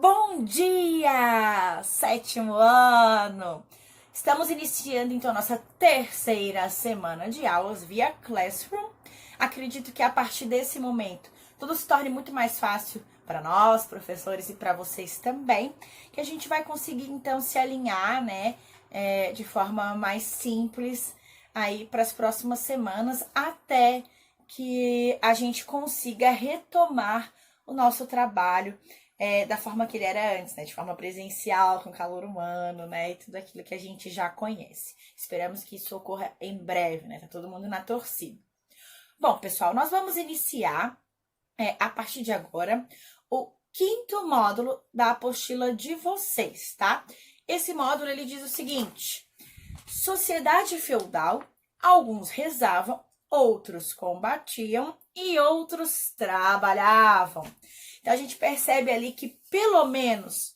Bom dia! Sétimo ano! Estamos iniciando então nossa terceira semana de aulas via Classroom. Acredito que a partir desse momento tudo se torne muito mais fácil para nós, professores, e para vocês também, que a gente vai conseguir então se alinhar, né, de forma mais simples aí para as próximas semanas, até que a gente consiga retomar o nosso trabalho da forma que ele era antes, né? De forma presencial, com calor humano, né? E tudo aquilo que a gente já conhece. Esperamos que isso ocorra em breve, né? Tá todo mundo na torcida. Bom, pessoal, nós vamos iniciar, a partir de agora, o quinto módulo da apostila de vocês, tá? Esse módulo, ele diz o seguinte: sociedade feudal, alguns rezavam, outros combatiam e outros trabalhavam. Então a gente percebe ali que pelo menos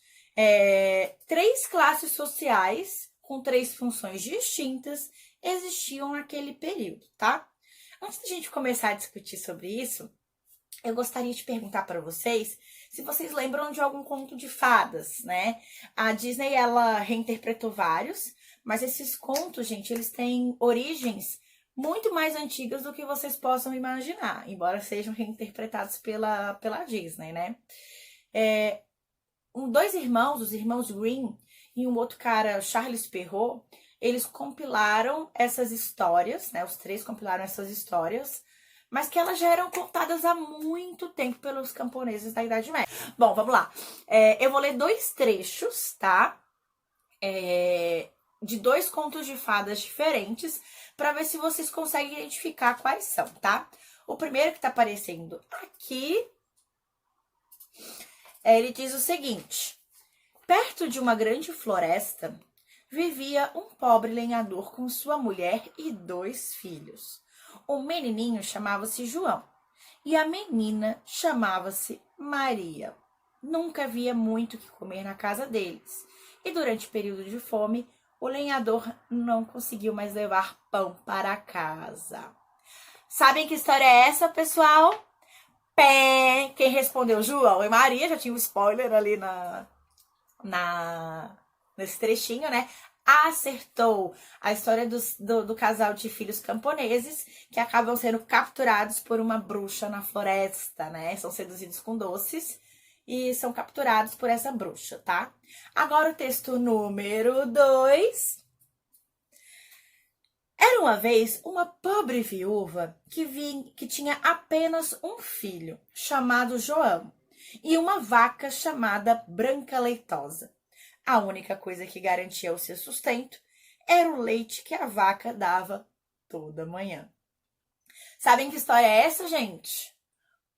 três classes sociais com três funções distintas existiam naquele período, tá? Antes da gente começar a discutir sobre isso, eu gostaria de perguntar para vocês se vocês lembram de algum conto de fadas, né? A Disney, ela reinterpretou vários, mas esses contos, gente, eles têm origens muito mais antigas do que vocês possam imaginar, embora sejam reinterpretados pela Disney, né? Dois irmãos, os irmãos Grimm, e um outro cara, Charles Perrault, eles compilaram essas histórias, né? Os três compilaram essas histórias, mas que elas já eram contadas há muito tempo pelos camponeses da Idade Média. Bom, vamos lá. Eu vou ler dois trechos, tá? De dois contos de fadas diferentes, para ver se vocês conseguem identificar quais são, tá? O primeiro que tá aparecendo aqui, ele diz o seguinte: perto de uma grande floresta, vivia um pobre lenhador com sua mulher e dois filhos. O menininho chamava-se João e a menina chamava-se Maria. Nunca havia muito o que comer na casa deles, e durante o período de fome, o lenhador não conseguiu mais levar pão para casa. Sabem que história é essa, pessoal? Pé! Quem respondeu João e Maria, já tinha um spoiler ali nesse trechinho, né? Acertou a história do casal de filhos camponeses que acabam sendo capturados por uma bruxa na floresta, né? São seduzidos com doces e são capturados por essa bruxa, tá? Agora o texto número 2. Era uma vez uma pobre viúva que tinha apenas um filho, chamado João, e uma vaca chamada Branca Leitosa. A única coisa que garantia o seu sustento era o leite que a vaca dava toda manhã. Sabem que história é essa, gente?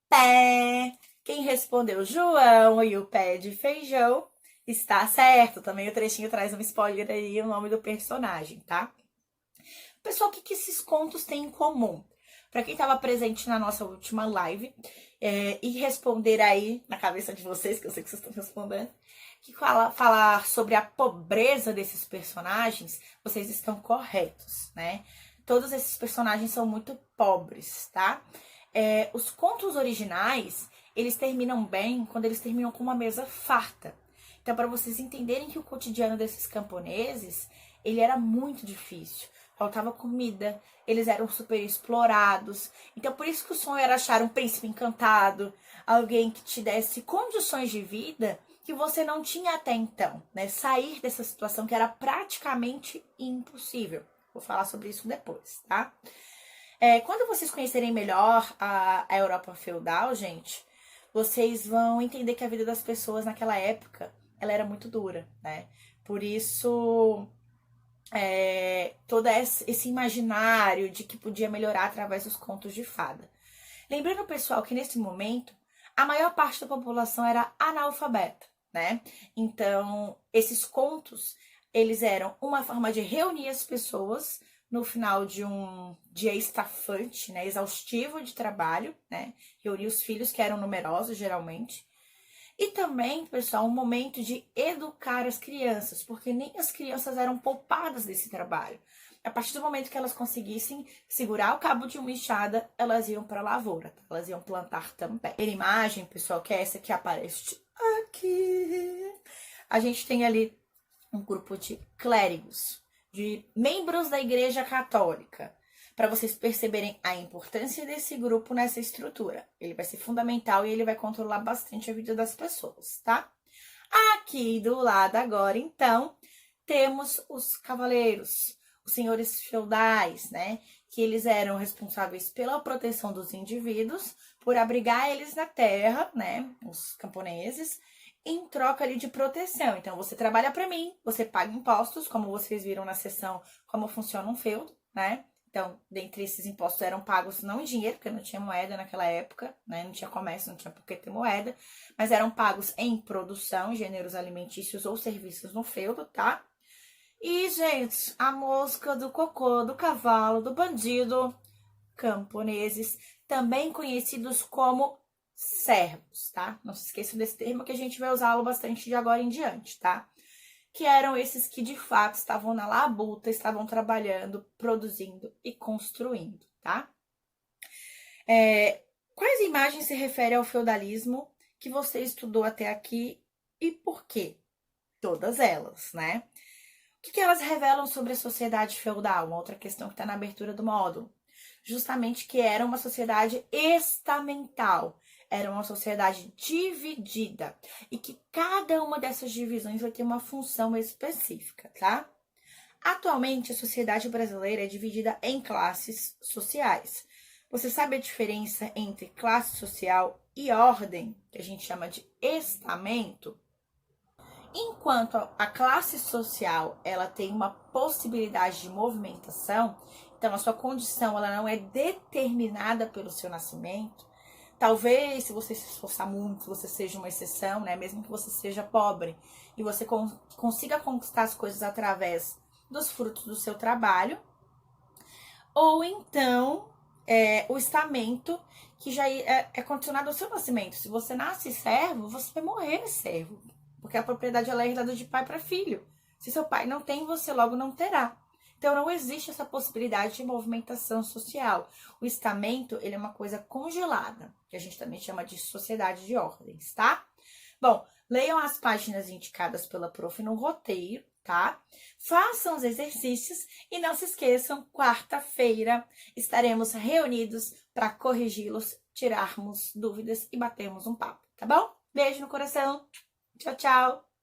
Pé! Quem respondeu João e o pé de feijão está certo. Também o trechinho traz um spoiler aí, o nome do personagem, tá? Pessoal, o que esses contos têm em comum? Para quem estava presente na nossa última live e responder aí na cabeça de vocês, que eu sei que vocês estão respondendo, que falar sobre a pobreza desses personagens, vocês estão corretos, né? Todos esses personagens são muito pobres, tá? Os contos originais, eles terminam bem quando eles terminam com uma mesa farta. Então, para vocês entenderem que o cotidiano desses camponeses, ele era muito difícil. Faltava comida, eles eram super explorados. Então, por isso que o sonho era achar um príncipe encantado, alguém que te desse condições de vida que você não tinha até então, né? Sair dessa situação que era praticamente impossível. Vou falar sobre isso depois, tá? Quando vocês conhecerem melhor a Europa feudal, gente, vocês vão entender que a vida das pessoas naquela época, ela era muito dura, né? Por isso, todo esse imaginário de que podia melhorar através dos contos de fada. Lembrando, pessoal, que nesse momento, a maior parte da população era analfabeta, né? Então, esses contos, eles eram uma forma de reunir as pessoas no final de um dia estafante, né, exaustivo de trabalho, né? Reunir os filhos, que eram numerosos, geralmente. E também, pessoal, um momento de educar as crianças, porque nem as crianças eram poupadas desse trabalho. A partir do momento que elas conseguissem segurar o cabo de uma enxada, elas iam para a lavoura, tá? Elas iam plantar também. A imagem, pessoal, que é essa que aparece aqui, a gente tem ali um grupo de clérigos, de membros da Igreja Católica, para vocês perceberem a importância desse grupo nessa estrutura. Ele vai ser fundamental e ele vai controlar bastante a vida das pessoas, tá? Aqui do lado agora, então, temos os cavaleiros, os senhores feudais, né? Que eles eram responsáveis pela proteção dos indivíduos, por abrigar eles na terra, né? Os camponeses, em troca ali de proteção. Então, você trabalha para mim, você paga impostos, como vocês viram na sessão, como funciona um feudo, né? Então, dentre esses impostos eram pagos não em dinheiro, porque não tinha moeda naquela época, né? Não tinha comércio, não tinha por que ter moeda, mas eram pagos em produção, gêneros alimentícios ou serviços no feudo, tá? E, gente, a mosca do cocô, do cavalo, do bandido, camponeses, também conhecidos como servos, tá? Não se esqueçam desse termo que a gente vai usá-lo bastante de agora em diante, tá? Que eram esses que de fato estavam na labuta, estavam trabalhando, produzindo e construindo, tá? Quais imagens se refere ao feudalismo que você estudou até aqui e por quê? Todas elas, né? O que elas revelam sobre a sociedade feudal? Uma outra questão que está na abertura do módulo. Justamente que era uma sociedade estamental, era uma sociedade dividida e que cada uma dessas divisões vai ter uma função específica, tá? Atualmente, a sociedade brasileira é dividida em classes sociais. Você sabe a diferença entre classe social e ordem, que a gente chama de estamento? Enquanto a classe social ela tem uma possibilidade de movimentação, então a sua condição ela não é determinada pelo seu nascimento. Talvez, se você se esforçar muito, você seja uma exceção, né? Mesmo que você seja pobre e você consiga conquistar as coisas através dos frutos do seu trabalho. Ou então, o estamento, que já é condicionado ao seu nascimento. Se você nasce servo, você vai morrer servo. Porque a propriedade ela é herdada de pai para filho. Se seu pai não tem, você logo não terá. Então, não existe essa possibilidade de movimentação social. O estamento, ele é uma coisa congelada, que a gente também chama de sociedade de ordens, tá? Bom, leiam as páginas indicadas pela prof no roteiro, tá? Façam os exercícios e não se esqueçam, quarta-feira estaremos reunidos para corrigi-los, tirarmos dúvidas e batermos um papo, tá bom? Beijo no coração. Tchau, tchau.